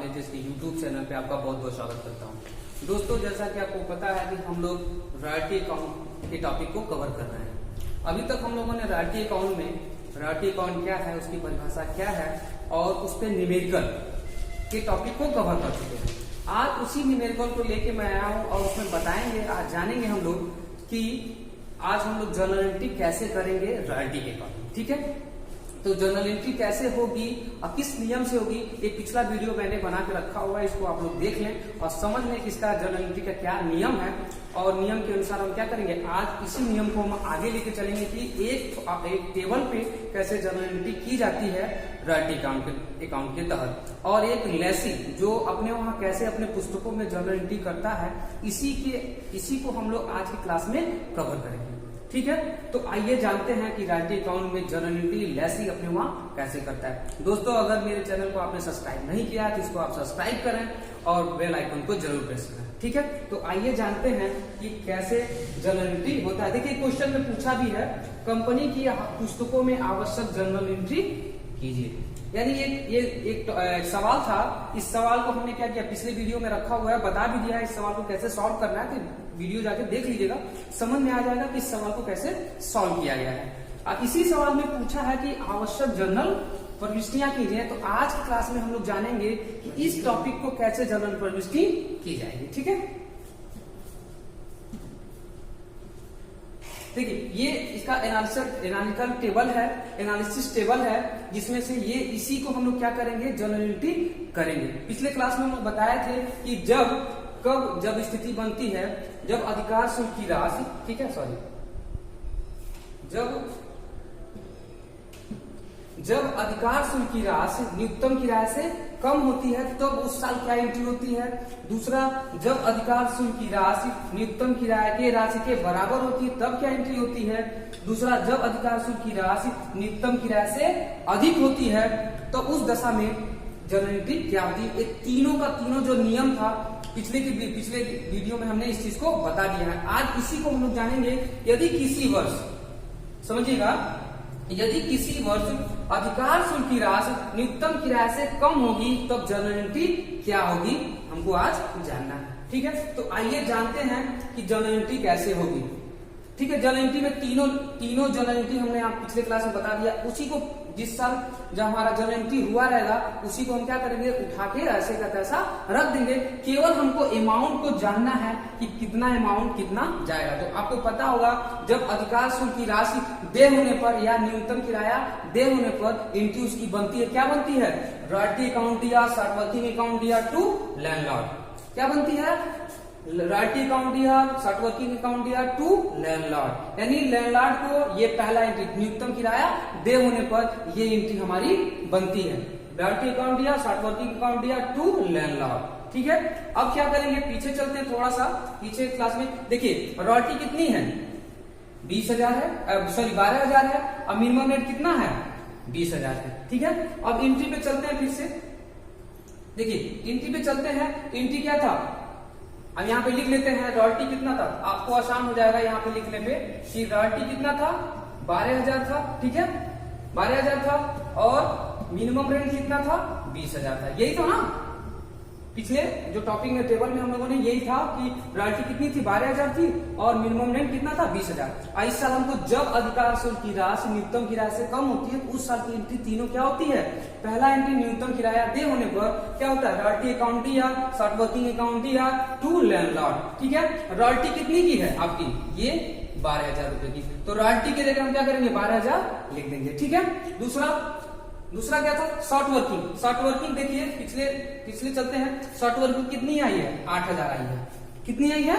Colleges के YouTube channel पे आपका बहुत बहुत स्वागत करता हूँ। दोस्तों, जैसा कि आपको पता है कि हम लोग रॉयल्टी अकाउंट के टॉपिक को कवर कर रहे हैं। अभी तक हम लोगों ने रॉयल्टी अकाउंट में रॉयल्टी अकाउंट क्या है, उसकी परिभाषा क्या है और उस पर न्यूमेरिकल के टॉपिक को कवर कर चुके हैं। आज उसी न्यूमेरिकल को लेके मैं आया हूँ और उसमें बताएंगे, आज जानेंगे हम लोग कि आज हम लोग जर्नल एंट्री कैसे करेंगे रॉयल्टी के अकाउंट। ठीक है, तो जर्नल एंट्री कैसे होगी और किस नियम से होगी, एक पिछला वीडियो मैंने बना के रखा हुआ है, इसको आप लोग देख लें और समझ लें कि इसका जर्नल एंट्री का क्या नियम है और नियम के अनुसार हम क्या करेंगे। आज इसी नियम को हम आगे लेके चलेंगे कि एक टेबल पे कैसे जर्नल एंट्री की जाती है रॉयल्टी अकाउंट के तहत, और एक लेसी जो अपने वहां कैसे अपने पुस्तकों में जर्नल एंट्री करता है, इसी को हम लोग आज की क्लास में कवर करेंगे। ठीक है, तो आइए जानते हैं कि रॉयल्टी अकाउंट में जर्नल एंट्री लेसी अपने वहां कैसे करता है। दोस्तों, अगर मेरे चैनल को आपने सब्सक्राइब नहीं किया तो इसको आप सब्सक्राइब करें और बेल आइकन को जरूर प्रेस करें। ठीक है, तो आइए जानते हैं कि कैसे जर्नल एंट्री होता है। देखिए, क्वेश्चन में पूछा भी है, कंपनी की पुस्तकों में आवश्यक जर्नल एंट्री कीजिए। यानी ये एक सवाल था। इस सवाल को हमने क्या किया, पिछले वीडियो में रखा हुआ है, बता भी दिया है इस सवाल को कैसे सॉल्व करना है। तो वीडियो जाके देख लीजिएगा, समझ में आ जाएगा कि इस सवाल को कैसे सॉल्व किया गया है। अब इसी सवाल में पूछा है कि आवश्यक जर्नल प्रविष्टियां कीजिए। तो आज की क्लास में हम लोग जानेंगे कि इस टॉपिक को कैसे जर्नल प्रविष्टि की जाएगी। ठीक है, देखिए, ये इसका एनालिटिकल टेबल है, एनालिसिस टेबल है, जिसमें से ये इसी को हम लोग क्या करेंगे, जर्नल एंट्री करेंगे। पिछले क्लास में हम लोग बताए थे कि जब स्थिति बनती है, जब अधिकार शुल्क की राशि, ठीक है, सॉरी, जब अधिकार शुल्क की राशि न्यूनतम किराए से कम होती है तब उस साल क्या एंट्री होती है। दूसरा, जब अधिकार शुल्क की राशि न्यूनतम किराए के राशि के बराबर होती है तब क्या एंट्री होती है। दूसरा, जब अधिकार शुल्क की राशि न्यूनतम किराए से अधिक होती है तो उस दशा में जर्नल एंट्री क्या होती है। ये तीनों का तीनों जो नियम था पिछले वीडियो में हमने इस चीज को बता दिया है। आज इसी को हम लोग जानेंगे। यदि किसी वर्ष, समझिएगा, यदि किसी वर्ष अधिकार शुल्क की राशि न्यूनतम किराए से कम होगी तब जर्नल एंट्री क्या होगी, हमको आज जानना है। ठीक है, तो आइए जानते हैं कि जर्नल एंट्री कैसे होगी। ठीक है, जर्नल एंट्री में तीनों जर्नल एंट्री हमने आप पिछले क्लास में बता दिया। उसी को जिस साल जब हमारा जर्नल एंट्री हुआ रहेगा उसी को हम क्या करेंगे, उठा के ऐसे का तैसा रख देंगे। केवल हमको अमाउंट को जानना है कि कितना अमाउंट कितना जाएगा। तो आपको पता होगा, जब अधिकार शुल्क की राशि दे होने पर या न्यूनतम किराया दे होने पर एंट्री उसकी बनती है, क्या बनती है, रॉयल्टी अकाउंट या शॉर्ट वर्किंग अकाउंट या टू लैंडलॉर्ड। क्या बनती है, रॉयल्टी अकाउंट या शॉर्ट वर्किंग अकाउंट या टू लैंडलॉर्ड। यानी लैंडलॉर्ड को ये पहला एंट्री न्यूनतम किराया दे होने पर ये एंट्री हमारी बनती है, रॉयल्टी अकाउंट या शॉर्ट वर्किंग अकाउंट या टू लैंडलॉर्ड। ठीक है, अब क्या करेंगे, पीछे चलते हैं थोड़ा सा, पीछे क्लास में देखिए रॉयल्टी कितनी है, 20,000 है, सॉरी 12,000 है, और मिनिमम रेट कितना है, 20,000 है। ठीक है, अब एंट्री पे चलते हैं फिर से। देखिए एंट्री पे चलते हैं, एंट्री क्या था, अब यहाँ पे लिख लेते हैं रॉयल्टी कितना था, आपको आसान हो जाएगा यहाँ पे लिखने पे कि रॉयल्टी कितना था, 12,000 था। ठीक है, 12,000 था और मिनिमम रेंट कितना था, 20,000 था। यही तो ना, पिछले जो टॉपिक में टेबल में हम लोगों ने यही था कि रॉयल्टी कितनी थी, 12,000 थी और मिनिमम रेंट कितना था, 20,000। इस साल हमको जब अधिकार शुल्क की राशि न्यूनतम किराए से कम होती है तो उस साल की एंट्री तीनों क्या होती है। पहला एंट्री न्यूनतम किराया दे होने पर क्या होता है, रॉयल्टी अकाउंट या शॉर्ट वर्किंग अकाउंट या टू लैंडलॉर्ड। ठीक है, रॉयल्टी कितनी की है आपकी, ये 12,000 रुपए की, तो रॉयल्टी के जगह हम क्या करेंगे, 12,000 लिख देंगे। ठीक है, दूसरा क्या था, शॉर्ट वर्किंग देखिए पिछले चलते हैं, शॉर्ट वर्किंग कितनी आई है, 8,000 आई है। कितनी आई है,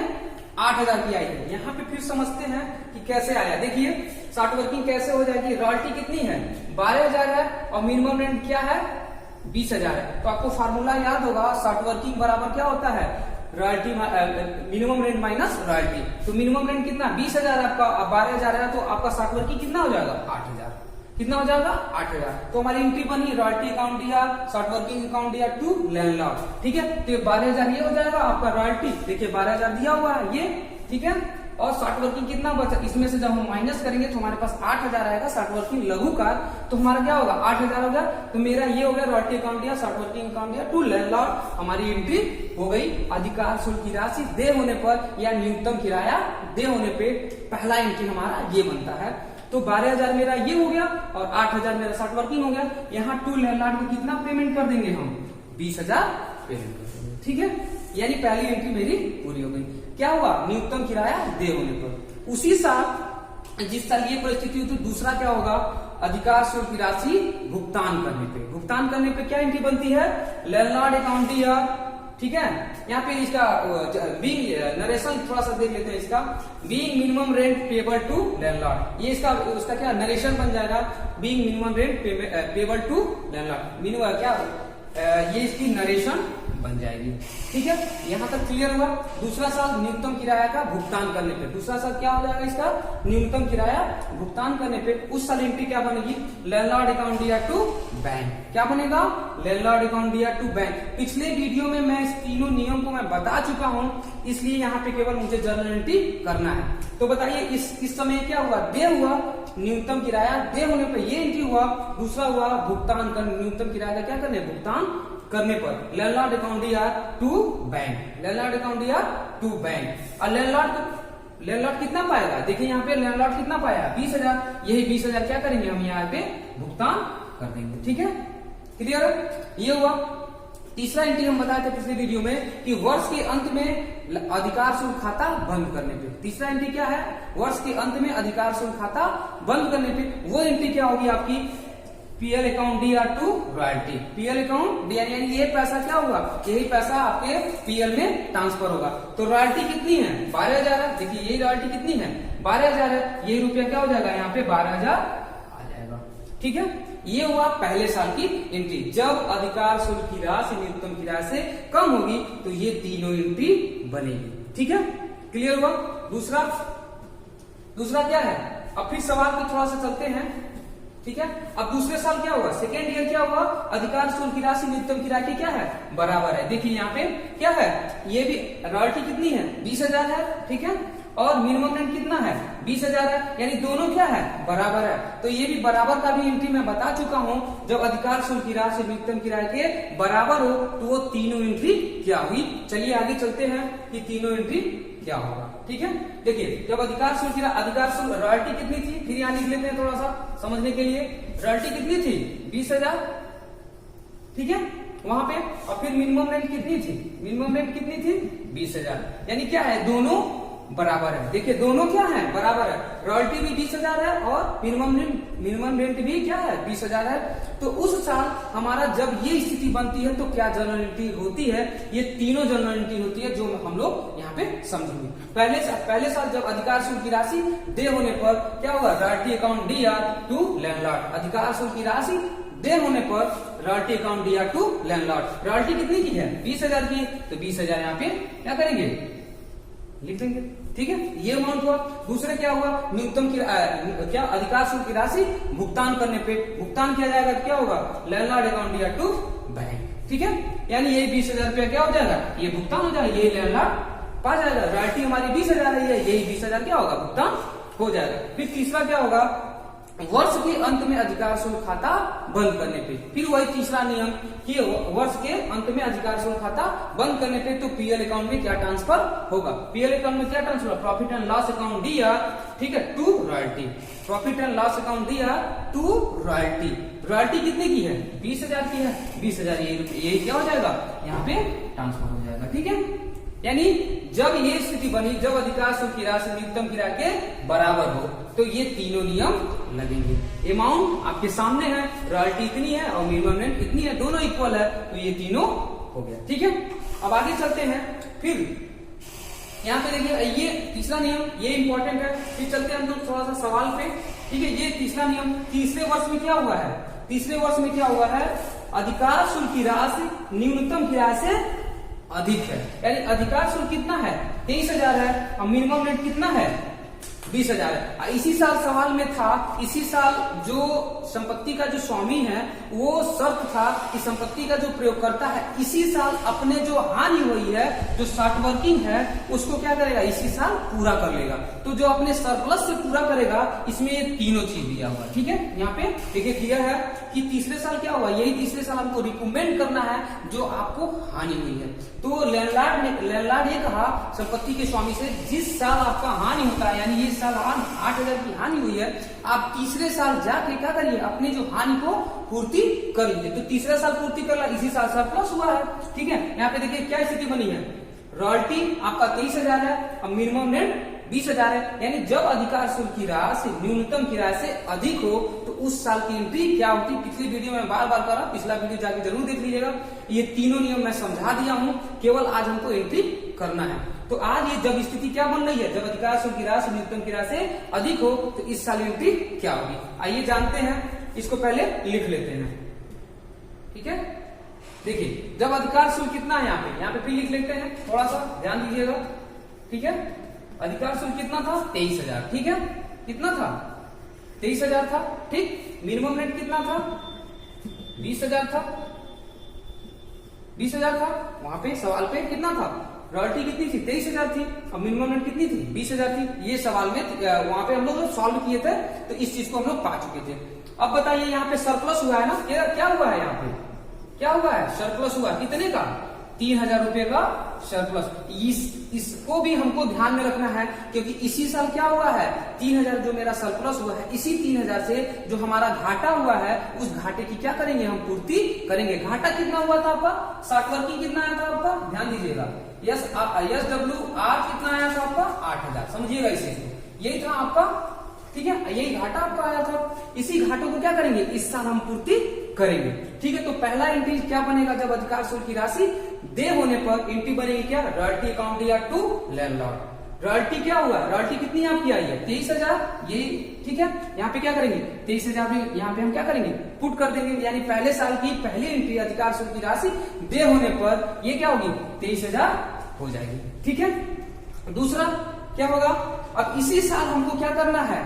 8,000 की आई है। यहाँ पे फिर समझते हैं कि कैसे आया। देखिए शॉर्ट वर्किंग कैसे हो जाएगी, रॉयल्टी कितनी है, 12,000 है और मिनिमम रेंट क्या है, 20,000 है। तो आपको फार्मूला याद होगा, शॉर्ट वर्किंग बराबर क्या होता है, royalty minimum rent minus royalty. तो मिनिमम रेंट कितना, 20,000 आपका, 12,000 है तो आपका शॉर्ट वर्किंग कितना हो जाएगा, 8,000। कितना हो जाएगा, 8,000। तो हमारी एंट्री बनी रॉयल्टी अकाउंट या शॉर्ट वर्किंग अकाउंट या टू लैंडलॉर्ड। ठीक है, तो 12,000 ये हो जाएगा आपका रॉयल्टी। देखिए 12,000 दिया हुआ है ये। ठीक है, और शॉर्ट वर्किंग कितना बचा, इसमें से जब हम माइनस करेंगे तो हमारे पास 8,000 आएगा शॉर्ट वर्किंग लघु कार, तो हमारा क्या होगा 8,000 होगा। तो मेरा ये हो गया रॉयल्टी अकाउंट या शॉर्ट वर्किंग अकाउंट या टू लैंडलॉर्ड, हमारी एंट्री हो गई। अधिकार शुल्क की राशि दे होने पर या न्यूनतम किराया दे होने पे पहला एंट्री हमारा ये बनता है। तो 12,000 मेरा ये हो गया और 8,000 मेरा शॉर्ट वर्किंग हो गया। यहाँ टू लैंडलॉर्ड को कितना पेमेंट कर देंगे हम, 20,000 पेमेंट कर देंगे, ठीक है। यानी पहली एंट्री मेरी पूरी हो गई। क्या हुआ, न्यूनतम किराया दे होने पर। उसी साल जिस साल ये परिस्थिति हुई तो दूसरा क्या होगा, अधिकार शुल्क की राशि भुगतान करने पे। भुगतान करने पे क्या एंट्री बनती है, लैंडलॉर्ड अकाउंट या, ठीक है। यहाँ पे इसका बीइंग नरेशन थोड़ा सा देख लेते हैं इसका, being minimum rent payable to landlord, ये इसका उसका क्या नरेशन बन जाएगा, being minimum rent payable to landlord, minimum क्या ये इसकी नरेशन बन जाएगी, ठीक है। यहाँ तक क्लियर हुआ। दूसरा साल न्यूनतम किराया का भुगतान करने पे, दूसरा साल क्या हो जाएगा इसका, न्यूनतम किराया भुगतान करने पे उस साल एंट्री क्या बनेगी, लैंडलॉर्ड अकाउंट दिया टू बैंक। क्या बनेगा, लैंडलॉर्ड अकाउंट दिया टू बैंक। पिछले वीडियो में मैं इस तीनों नियम को मैं बता चुका हूँ, इसलिए यहाँ पे केवल मुझे जर्नल एंट्री करना है। तो बताइए इस समय क्या हुआ, दे हुआ, न्यूनतम किराया दे होने पर ये एंट्री हुआ। दूसरा हुआ भुगतान कर, न्यूनतम किराया का क्या करने, भुगतान करने पर लैंडलॉर्ड अकाउंट दिया टू बैंक, लैंडलॉर्ड अकाउंट दिया टू बैंक। और लैंडलॉर्ड कितना पाएगा, देखिए यहाँ पे लैंडलॉर्ड कितना पाया, 20,000। यही 20,000 क्या करेंगे हम यहाँ पे भुगतान कर देंगे, ठीक है, क्लियर है। ये हुआ। तीसरा एंट्री हम बताए थे पिछले वीडियो में कि वर्ष के अंत में अधिकार शुल्क खाता बंद करने पे। तीसरा एंट्री क्या है, वर्ष के अंत में अधिकार शुल्क खाता बंद करने पे वो एंट्री क्या होगी आपकी, PL account D R to royalty. PL account D यानी ये पैसा क्या होगा, यही पैसा आपके पीएल में ट्रांसफर होगा। तो रॉयल्टी कितनी है, 12,000 है। देखिए यही रॉयल्टी कितनी है, 12,000 है। यही रुपया क्या हो जाएगा यहाँ पे 12,000 आ जाएगा, ठीक है। ये हुआ पहले साल की एंट्री। जब अधिकार शुल्क की राशि न्यूनतम किराए से कम होगी तो ये तीनों एंट्री बनेगी, ठीक है, क्लियर हुआ। दूसरा क्या है, अब फिर सवाल पे थोड़ा सा चलते हैं, ठीक है। अब दूसरे साल क्या हुआ, सेकेंड ईयर क्या हुआ, अधिकार शुल्क की राशि न्यूनतम किराए की क्या है, बराबर है। देखिए यहाँ पे क्या है, ये भी रॉयल्टी कितनी है, 20,000 है, ठीक है, और मिनिमम रेंट कितना है, 20,000 है। यानी दोनों क्या है, बराबर है। तो ये भी बराबर का भी एंट्री मैं बता चुका हूँ। जब अधिकार शुल्क की राशि न्यूनतम किराए के बराबर हो तो वो तीनों एंट्री क्या हुई। चलिए आगे चलते हैं कि तीनों एंट्री क्या होगा, ठीक है। देखिए जब अधिकार शुल्क रॉयल्टी कितनी थी, फिर यहाँ लिख लेते हैं थोड़ा सा समझने के लिए। रॉयल्टी कितनी थी, 20,000, ठीक है, वहां पे। और फिर मिनिमम रेंट कितनी थी, मिनिमम रेंट कितनी थी, 20,000। यानी क्या है, दोनों बराबर है। देखिए दोनों क्या है, बराबर है। रॉयल्टी भी 20,000 है और मिनिमम रेंट भी क्या है, 20,000 है। तो उस साल हमारा जब ये स्थिति बनती है तो क्या जनरल एंट्री होती है, ये तीनों जनरल एंट्री होती है जो हम लोग यहाँ पे समझेंगे। पहले साल जब अधिकार शुल्क की राशि दे होने पर क्या होगा, royalty account D R to landlord. अधिकार शुल्क की राशि दे होने पर royalty account D R to landlord. Royalty कितनी की है, 20,000 की, तो 20,000 यहाँ पे क्या करेंगे, लिख देंगे, ठीक है। ये अमाउंट हुआ। दूसरे क्या हुआ, न्यूनतम क्या अधिकार शुल्क की राशि भुगतान करने पे भुगतान किया जाएगा, क्या होगा, लैंडलॉर्ड अकाउंट दिया टू बैंक, ठीक है। यानी ये 20,000 रुपया क्या हो जाएगा, ये भुगतान हो जाएगा, ये लैंडलॉर्ड पा जाएगा। रॉयल्टी हमारी 20,000 है, यही 20,000 क्या होगा, भुगतान हो जाएगा। फिर तीसरा क्या होगा, वर्ष के अंत में अधिकार शुल्क खाता बंद करने पे। फिर वही तीसरा नियम कि वर्ष के अंत में अधिकार शुल्क खाता बंद करने पे तो पीएल अकाउंट में क्या ट्रांसफर होगा, पीएल अकाउंट में क्या transfer, profit and loss account दिया, ठीक है, to royalty. Profit and loss account दिया टू रॉयल्टी। रॉयल्टी कितने की है, 20,000 की है, 20,000 ये क्या हो जाएगा, यहाँ पे ट्रांसफर हो जाएगा, ठीक है। यानी जब ये स्थिति बनी, जब अधिकार शुल्क की राशि न्यूनतम किराए के बराबर हो तो ये तीनों नियम लगेंगे। अमाउंट आपके सामने है, रॉयल्टी इतनी है और मिनिमम रेंट इतनी है, दोनों इक्वल है, तो ये तीनों हो गया, ठीक है। अब आगे चलते हैं। फिर यहाँ पे देखिए ये तीसरा नियम, ये इंपॉर्टेंट है। फिर चलते हैं हम लोग थोड़ा सा सवाल पे, ठीक है। ये तीसरा नियम तीसरे वर्ष में क्या हुआ है, तीसरे वर्ष में क्या हुआ है, अधिकार शुल्क की राशि न्यूनतम किराए से अधिक है। यानी अधिकार शुल्क कितना है, 23,000 है और मिनिमम रेंट कितना है, 20,000 है। इसी साल सवाल में था, इसी साल जो संपत्ति का जो स्वामी है वो शर्त था कि संपत्ति का जो प्रयोगकर्ता है इसी साल अपने जो हानि हुई है, जो शॉर्ट वर्किंग है, उसको क्या करेगा, इसी साल पूरा कर लेगा। तो जो अपने सरप्लस से पूरा करेगा, इसमें ये तीनों चीज दिया हुआ है। ठीक है, यहाँ पे देखिए क्लियर है कि तीसरे साल क्या हुआ, यही तीसरे साल हमको रिकमेंड करना है जो आपको हानि हुई है। तो लैंडलॉर्ड ये कहा संपत्ति के स्वामी से, जिस साल आपका हानि होता है, यानी ये साल 8,000 की हानि हुई है, आप तीसरे साल जाके क्या करिए, अपने जो हानि को पूर्ति कर लीजिए। तो तीसरा साल पूर्ति कर ला, इसी साल सरप्लस हुआ है। ठीक है, यहाँ पे देखिए क्या स्थिति बनी है, रॉयल्टी आपका 23,000 है, अब मिनिमम नेट 20,000 है, यानी जब अधिकार शुल्क की राशि न्यूनतम किराए से अधिक हो तो उस साल की एंट्री क्या होती। पिछली वीडियो में बार बार करा, पिछला वीडियो जाके जरूर देख लीजिएगा। ये तीनों नियम मैं समझा दिया हूं, केवल आज हमको एंट्री करना है। तो आज ये जब स्थिति क्या बन रही है, जब अधिकार शुल्क की राशि न्यूनतम किराए से अधिक हो तो इस साल एंट्री क्या होगी, आइए जानते हैं। इसको पहले लिख लेते हैं। ठीक है, देखिए जब अधिकार शुल्क कितना है, यहाँ पे फिर लिख लेते हैं, थोड़ा सा ध्यान दीजिएगा। ठीक है, अधिकार शुल्क कितना था, 23,000। ठीक है, कितना था, 23,000 था। ठीक, मिनिमम रेट कितना था, 20,000 था, 20,000 था। वहां पे सवाल पे कितना था, रॉयल्टी कितनी थी, 23,000 थी, और मिनिमम रेट कितनी थी, 20,000 थी। ये सवाल में वहां पे हम लोग सॉल्व किए थे, तो इस चीज को हम लोग पा चुके थे। अब बताइए यहाँ पे सरप्लस हुआ है ना, क्या हुआ है, यहाँ पे क्या हुआ है, सरप्लस हुआ, कितने का, 3,000 रुपए का सरप्लस। इसको भी हमको ध्यान में रखना है, क्योंकि इसी साल क्या हुआ है, 3,000 जो मेरा सरप्लस हुआ है, इसी 3,000 से जो हमारा घाटा हुआ है, उस घाटे की क्या करेंगे, हम पूर्ति करेंगे। घाटा कितना हुआ था आपका, शॉर्ट वर्किंग कितना आया था आपका, ध्यान दीजिएगा, SWR कितना आया था आपका, 8,000। समझिएगा इसे, यही था आपका। ठीक है, यही घाटा आपका आया था, इसी घाटों को क्या करेंगे, इस साल हम पूर्ति करेंगे। ठीक है, तो पहला एंट्री क्या बनेगा, जब अधिकार शुल्क की राशि दे होने पर एंट्री बनेगी क्या, रॉयल्टी अकाउंट या टू लैंडलॉर्ड। रॉयल्टी क्या हुआ, रॉयल्टी कितनी आपकी आई है, 23,000। ये ठीक है, यहाँ पे क्या करेंगे, 23,000 में यहाँ पे हम क्या करेंगे, पुट कर देंगे, यानी पहले साल की पहली एंट्री अधिकार शुल्क की राशि दे होने पर ये क्या होगी, 23,000 हो जाएगी। ठीक है, दूसरा क्या होगा, अब इसी साल हमको क्या करना है,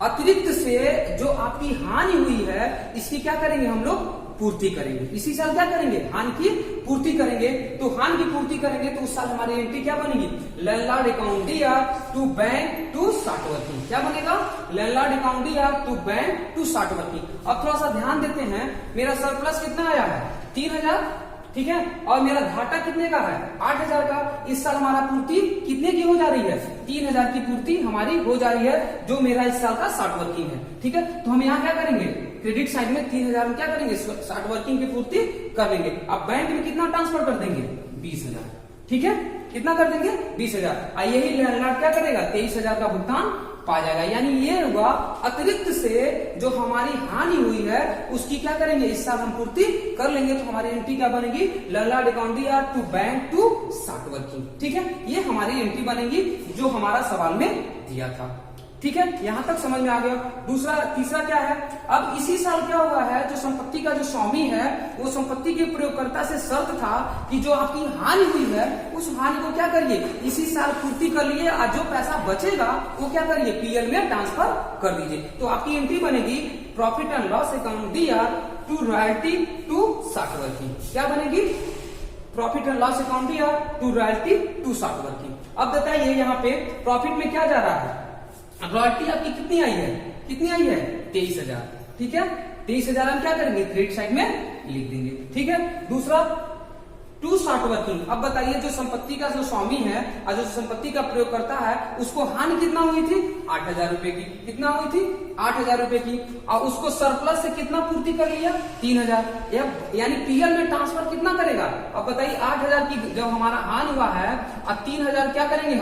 अतिरिक्त से जो आपकी हानि हुई है इसकी क्या करेंगे, हम लोग पूर्ति करेंगे। इसी साल क्या करेंगे, हानि की पूर्ति करेंगे। तो हानि की पूर्ति करेंगे तो उस साल हमारी एंट्री क्या बनेगी, लैंडलॉर्ड अकाउंट या to bank to short working. क्या बनेगा, लैंडलॉर्ड अकाउंट या to bank to short working. अब थोड़ा सा ध्यान देते हैं, मेरा सरप्लस कितना आया है, 3,000। ठीक है, और मेरा घाटा कितने का है, 8,000 का। इस साल हमारा पूर्ति कितने की हो जा रही है, 3,000 की पूर्ति हमारी हो जा रही है, जो मेरा इस साल का शॉर्ट वर्किंग है। ठीक है, तो हम यहाँ क्या करेंगे, क्रेडिट साइड में 3,000 में क्या करेंगे, शॉर्ट वर्किंग की पूर्ति कर लेंगे। अब बैंक में कितना ट्रांसफर कर देंगे, 20,000। ठीक है, कितना कर देंगे, 20,000। यही लैंडलॉर्ड क्या करेगा, 23,000 का भुगतान पा जाएगा। यानी ये हुआ अतिरिक्त से जो हमारी हानि हुई है उसकी क्या करेंगे, इस साल हम पूर्ति कर लेंगे। तो हमारी एंट्री क्या बनेगी, लैंडलॉर्ड अकाउंट या to bank to short working. ठीक है, ये हमारी एंट्री बनेगी जो हमारा सवाल में दिया था। ठीक है, यहां तक समझ में आ गया। तीसरा क्या है, अब इसी साल क्या हुआ है, जो संपत्ति का जो स्वामी है वो संपत्ति के प्रयोगकर्ता से शर्त था कि जो आपकी हानि हुई है उस हानि को क्या करिए, इसी साल पूर्ति कर लिए, और जो पैसा बचेगा वो क्या करिए, पीएल में ट्रांसफर कर दीजिए। तो आपकी एंट्री बनेगी प्रॉफिट एंड लॉस अकाउंट दिया to royalty to short working. क्या बनेगी, प्रॉफिट एंड लॉस अकाउंट दिया to royalty to short working. अब बताइए यहाँ पे प्रॉफिट में क्या जा रहा है, रॉयल्टी आपकी कितनी आई है, कितनी आई है, 23,000। ठीक है, 23,000 हम क्या करेंगे, क्रेडिट साइड में लिख देंगे। ठीक है, दूसरा टू शॉर्ट वर्किंग। अब बताइए जो संपत्ति का जो स्वामी है और जो संपत्ति का प्रयोग करता है उसको हानि कितना हुई थी, 8,000 रुपए की। कितना हुई थी, 8,000 रुपए की, और उसको सरप्लस से कितना पूर्ति कर लिया, 3,000। यानी पीएल में ट्रांसफर कितना करेगा। अब बताइए 8,000 की जब हमारा हानि हुआ है और 3,000 क्या करेंगे,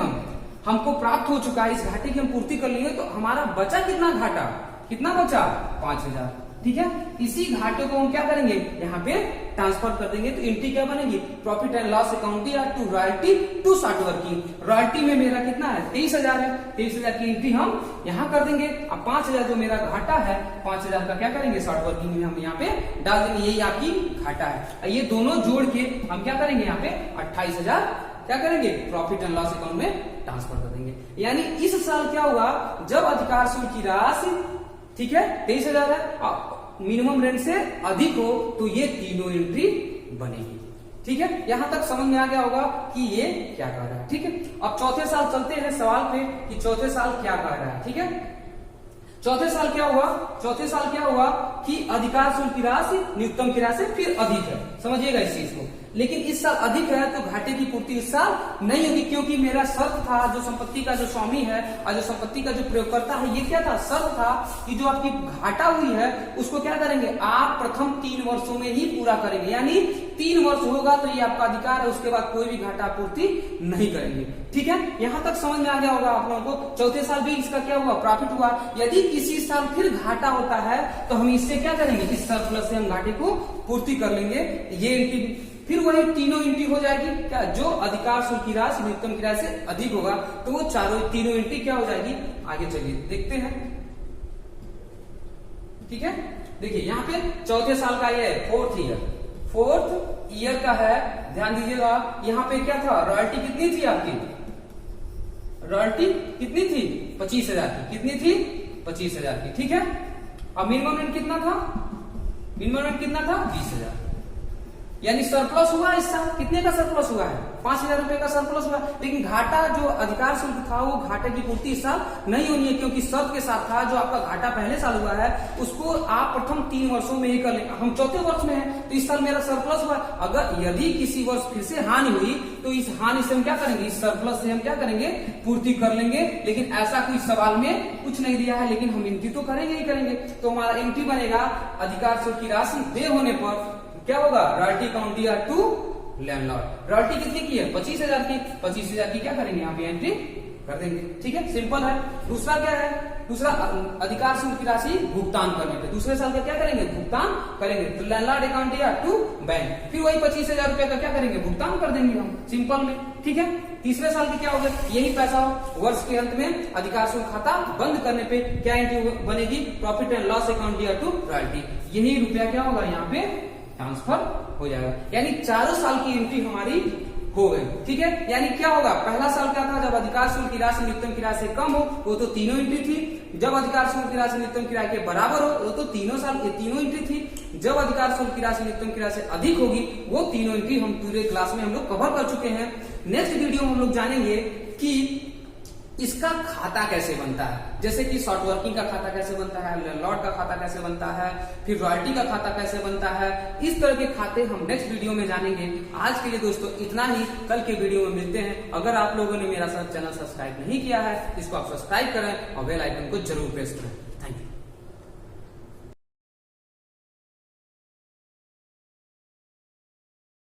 हमको प्राप्त हो चुका है, इस घाटे की हम पूर्ति कर लिए, तो हमारा बचा कितना घाटा, कितना बचा, 5,000। ठीक है, इसी घाटे को हम क्या करेंगे, यहाँ पे ट्रांसफर कर देंगे। तो एंट्री क्या बनेगी, प्रॉफिट एंड लॉस अकाउंट या to royalty to short working. Royalty में मेरा कितना है, 23,000 है, 23,000 की एंट्री हम यहाँ कर देंगे। अब 5,000 जो मेरा घाटा है, 5,000 का क्या करेंगे, शॉर्ट वर्किंग में हम यहाँ पे डाल देंगे, यही आपकी घाटा है। ये दोनों जोड़ के हम क्या करेंगे, यहाँ पे 28,000 क्या करेंगे, प्रॉफिट एंड लॉस अकाउंट में ट्रांसफर कर देंगे। यानी इस साल क्या हुआ, जब अधिकार शुल्क की राशि, ठीक है, 23,000 है, मिनिमम रेंट से अधिक हो तो ये तीनों एंट्री बनेगी। ठीक है, यहां तक समझ में आ गया होगा कि ये क्या कह रहा है। ठीक है, अब चौथे साल चलते हैं सवाल पे कि चौथे साल क्या कह रहा है। ठीक है, चौथे साल क्या हुआ, चौथे साल क्या हुआ कि अधिकार शुल्क की राशि न्यूनतम की राशि फिर अधिक है, समझिएगा इस चीज को। लेकिन इस साल अधिक है तो घाटे की पूर्ति इस साल नहीं होगी, क्योंकि मेरा शर्त था, जो संपत्ति का जो स्वामी है और जो संपत्ति का जो प्रयोगकर्ता है, ये क्या था, शर्त था कि जो आपकी घाटा हुई है उसको क्या करेंगे, आप प्रथम 3 वर्षों में ही पूरा करेंगे। यानी 3 वर्ष होगा तो ये आपका अधिकार है, उसके बाद कोई भी घाटा पूर्ति नहीं करेंगे। ठीक है, यहां तक समझ में आ गया होगा आप लोगों को। चौथे साल भी इसका क्या हुआ, प्रॉफिट हुआ। यदि किसी साल फिर घाटा होता है तो हम इससे क्या करेंगे, इस सरप्लस से हम घाटे को पूर्ति कर लेंगे। ये एंट्री फिर वही तीनों एंट्री हो जाएगी क्या, जो अधिकार शुल्क की राशि न्यूनतम की राशि से अधिक होगा तो वो तीनों एंट्री क्या हो जाएगी। आगे चलिए देखते हैं। ठीक है, देखिए यहाँ पे चौथे साल का ये फोर्थ ईयर का है, ध्यान दीजिएगा। यहाँ पे क्या था, रॉयल्टी कितनी थी आपकी, रॉयल्टी कितनी थी, 25,000 की, कितनी थी, 25,000 की। ठीक है, अब मिनिमम रेंट कितना था, मिनिमम रेंट कितना था, 20,000। यानी सरप्लस हुआ इस साल, कितने का सरप्लस हुआ है, 5,000 रुपए का सरप्लस हुआ। लेकिन घाटा जो अधिकार शुल्क था वो घाटे की पूर्ति इस साल नहीं होनी है, क्योंकि शर्त के साथ था जो आपका घाटा पहले साल हुआ है उसको आप प्रथम 3 वर्षों में ही कर लेंगे। हम चौथे वर्ष में है तो इस साल मेरा सरप्लस हुआ। अगर यदि किसी वर्ष फिर से हानि हुई तो इस हानि से हम क्या करेंगे, इस सरप्लस से हम क्या करेंगे, पूर्ति कर लेंगे। लेकिन ऐसा कोई सवाल में कुछ नहीं दिया है, लेकिन हम एंट्री तो करेंगे ही करेंगे। तो हमारा एंट्री बनेगा, अधिकार शुल्क की राशि दे होने पर क्या होगा, रॉयल्टी अकाउंट दिया टू लैंडलॉर्ड। रॉयल्टी कितनी की है, 25,000 की, 25,000 की क्या करेंगे, यहाँ पे एंट्री कर देंगे। ठीक है, सिंपल है। दूसरा क्या है, दूसरा अधिकार शुल्क की राशि भुगतान करने पे दूसरे साल का क्या करेंगे, भुगतान करेंगे। तो लैंडलॉर्ड अकाउंट दिया टू बैंक, फिर वही 25,000 रुपए का क्या करेंगे, भुगतान कर देंगे हम, सिंपल में। ठीक है, तीसरे साल की क्या होगा, यही पैसा वर्ष के अंत में अधिकार शुल्क खाता बंद करने पे क्या एंट्री बनेगी, प्रॉफिट एंड लॉस अकाउंट दिया टू रॉयल्टी। यही रुपया क्या होगा, यहाँ पे ट्रांसफर हो जाएगा। यानी चारों साल की एंट्री हमारी हो गई। ठीक है, यानी क्या होगा, पहला साल क्या था, जब अधिकार शुल्क की राशि न्यूनतम की राशि से कम हो वो तो तीनों एंट्री थी। जब अधिकार शुल्क की राशि न्यूनतम की राशि के बराबर हो वो तो तीनों एंट्री थी। जब अधिकार शुल्क की राशि न्यूनतम की राशि से अधिक होगी वो तीनों एंट्री हम पूरे क्लास में हम लोग कवर कर चुके हैं। नेक्स्ट वीडियो में हम लोग जानेंगे कि इसका खाता कैसे बनता है, जैसे कि शॉर्ट वर्किंग का खाता कैसे बनता है, लैंडलॉर्ड का खाता कैसे बनता है, फिर रॉयल्टी का खाता कैसे बनता है। इस तरह के खाते हम नेक्स्ट वीडियो में जानेंगे। आज के लिए दोस्तों इतना ही, कल के वीडियो में मिलते हैं। अगर आप लोगों ने मेरा चैनल सब्सक्राइब नहीं किया है इसको आप सब्सक्राइब करें और बेल आइकन को जरूर प्रेस करें। Thank you.